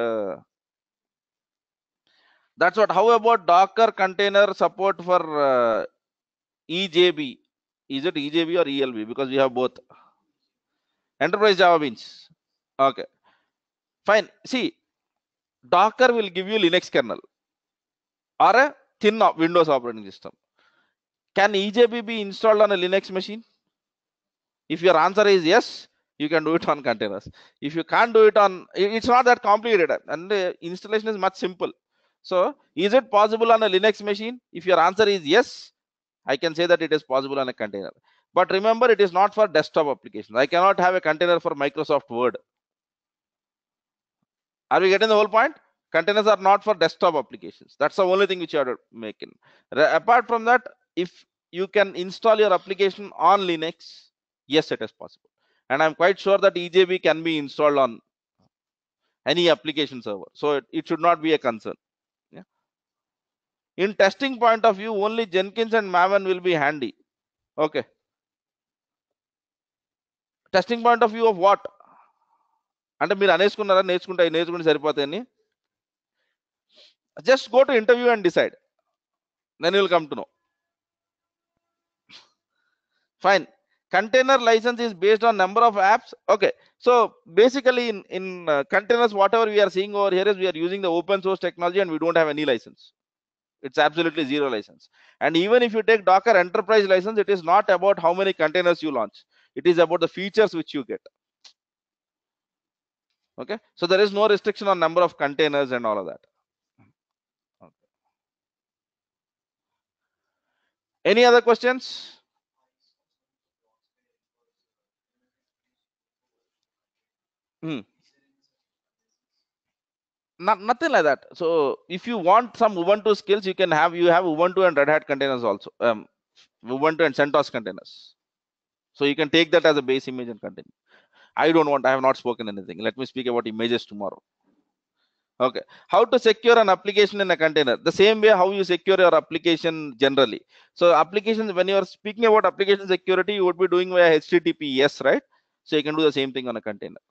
that's what. How about Docker container support for EJB? Is it EJB or ELB? Because we have both. Enterprise Java Beans. Okay, fine. See, Docker will give you Linux kernel or a thin Windows operating system. Can EJB be installed on a Linux machine? If your answer is yes, you can do it on containers. If you can't do it on, it's not that complicated, and the installation is much simple. So, is it possible on a Linux machine? If your answer is yes, I can say that it is possible on a container. But remember, it is not for desktop applications. I cannot have a container for Microsoft Word. Are we getting the whole point? Containers are not for desktop applications. That's the only thing which you have to make in. Apart from that, if you can install your application on Linux, yes, it is possible. And I'm quite sure that EJB can be installed on any application server. So it should not be a concern. Yeah. In testing point of view, only Jenkins and Maven will be handy. Okay. Testing point of view of what? అంటే మీరు అనేసుకున్నారా నేర్చుకుంటే సరిపోతాయని? Just go to interview and decide. Then you'll come to know. Fine. Container license is based on number of apps. Okay, so basically in containers, whatever we are seeing over here is we are using the open source technology and we don't have any license. It's absolutely zero license. And even if you take Docker enterprise license, it is not about how many containers you launch, it is about the features which you get. Okay, so there is no restriction on number of containers and all of that. Okay. Any other questions? Hmm. Nothing like that. So if you want some Ubuntu skills, you have Ubuntu and Red Hat containers also. Ubuntu and CentOS containers. So you can take that as a base image and continue. I have not spoken anything. Let me speak about images tomorrow. Okay. How to secure an application in a container? The same way how you secure your application generally. So applications, when you are speaking about application security, you would be doing via HTTPS, right? So you can do the same thing on a container.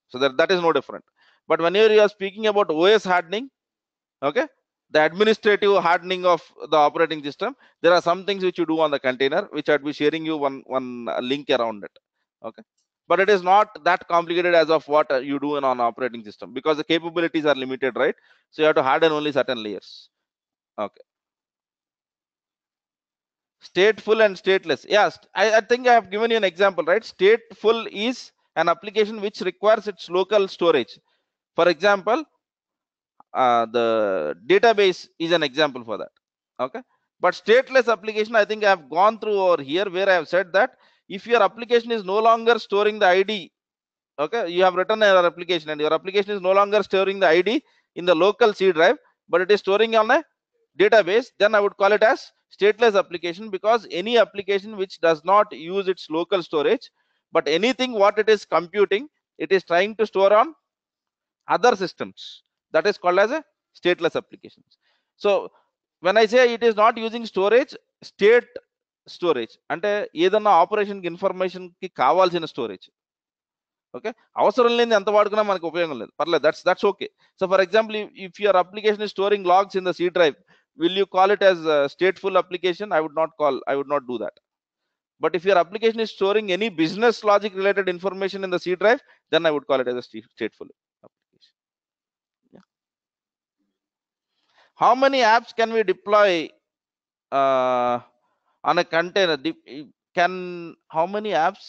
So that is no different. But whenever you are speaking about OS hardening, okay, the administrative hardening of the operating system, there are some things which you do on the container, which I'd be sharing you one link around it. Okay. But it is not that complicated as of what you do in an operating system, because the capabilities are limited, right? So you have to harden only certain layers. Okay. Stateful and stateless. Yes, I think I have given you an example, right? Stateful is an application which requires its local storage. For example, the database is an example for that. Okay. But stateless application, I think I have gone through over here, where I have said that if your application is no longer storing the ID, okay, you have written your application and your application is no longer storing the ID in the local C drive, but it is storing on a database, then I would call it as stateless application, because any application which does not use its local storage, but anything what it is computing, it is trying to store on other systems, that is called as a stateless applications. So when I say it is not using storage, state storage అంటే ఏదన్నా operation information కి కావాల్సిన storage. Okay, అవసరం లేని ఎంత వాడుకున్నా మనకు ఉపయోగం లేదు, పర్లేదు, that's okay. So for example, if your application is storing logs in the C drive, will you call it as a stateful application? I would not do that. But if your application is storing any business logic related information in the C drive, then I would call it as a stateful application. Yeah. How many apps can we deploy on a container? How many apps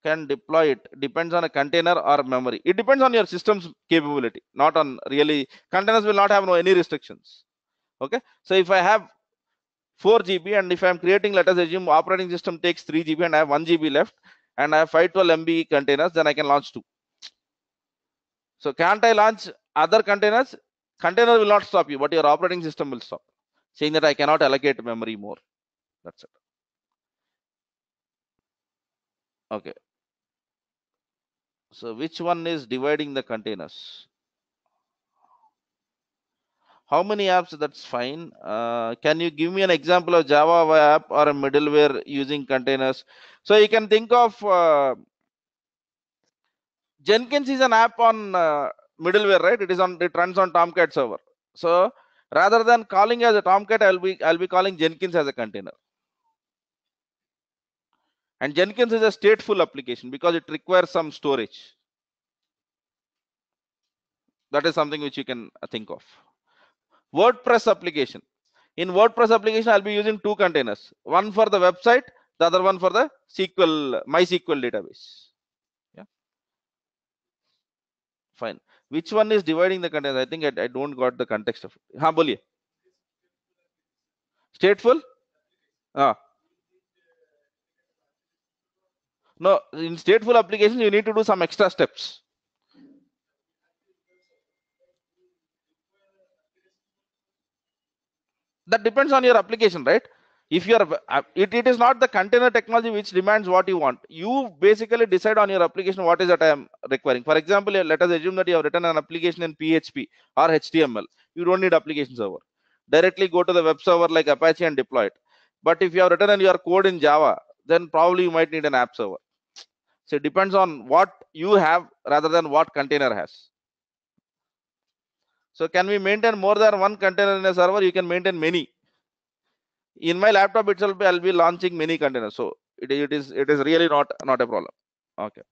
can deploy it? Depends on a container or memory. It depends on your system's capability, not on really. Containers will not have any restrictions. Okay, so if I have 4 GB and if I'm creating, let us assume operating system takes 3 GB and I have 1 GB left and I have 512 MB containers, then I can launch 2. So can't I launch other containers? Container will not stop you, but your operating system will stop, saying that I cannot allocate memory more. That's it. Okay. So which one is dividing the containers? How many apps? That's fine. Can you give me an example of Java app or a middleware using containers? So you can think of Jenkins is an app on middleware, right? It runs on Tomcat server. So rather than calling as a Tomcat, I'll be calling Jenkins as a container. And Jenkins is a stateful application because it requires some storage. That is something which you can think of. WordPress application. In WordPress application, I'll be using 2 containers. One for the website, the other one for the MySQL database. Yeah. Fine. Which one is dividing the containers? I think I don't got the context of it. हाँ बोलिए. Stateful? No, in stateful applications, you need to do some extra steps. That depends on your application, right? If you are, it is not the container technology which demands what you want. You basically decide on your application what is that I am requiring. For example, let us assume that you have written an application in PHP or HTML. You don't need application server. Directly go to the web server like Apache and deploy it. But if you have written your code in Java, then probably you might need an app server. So it depends on what you have rather than what container has. So can we maintain more than one container in a server? You can maintain many. In my laptop itself, I'll be launching many containers. So it is really not a problem. Okay.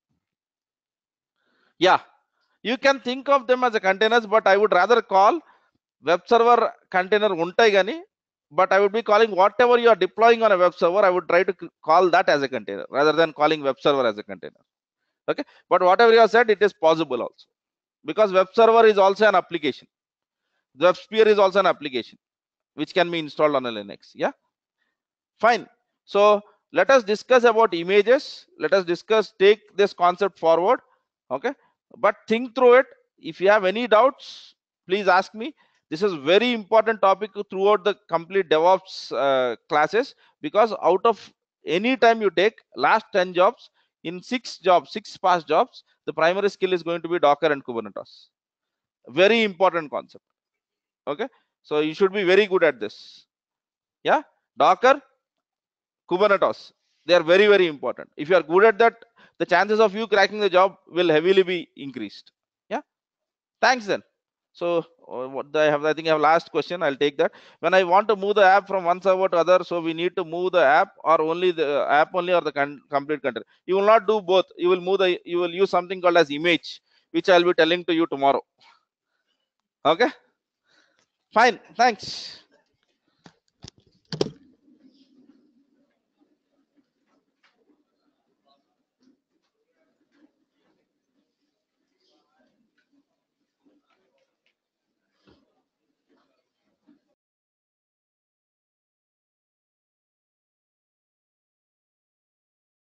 Yeah, you can think of them as a containers, but I would rather call web server container untai gani, but I would be calling whatever you are deploying on a web server, I would try to call that as a container rather than calling web server as a container. Okay, but whatever you have said, it is possible also, because web server is also an application. WebSphere is also an application which can be installed on a Linux. Yeah, fine. So let us discuss about images. Let us take this concept forward. Okay, but think through it. If you have any doubts, please ask me. This is very important topic throughout the complete DevOps classes, because out of any time you take last 10 jobs, in 6 past jobs, the primary skill is going to be Docker and Kubernetes. Very important concept. Okay, so you should be very good at this. Yeah, Docker, Kubernetes, they are very, very important. If you are good at that, the chances of you cracking the job will heavily be increased. Yeah, thanks then. So what I have, I think I have last question. I'll take that. When I want to move the app from one server to other, so we need to move the app, or only the app only, or the complete container. You will not do both. You will move the, you will use something called as image, which I'll be telling to you tomorrow. Okay, fine. Thanks.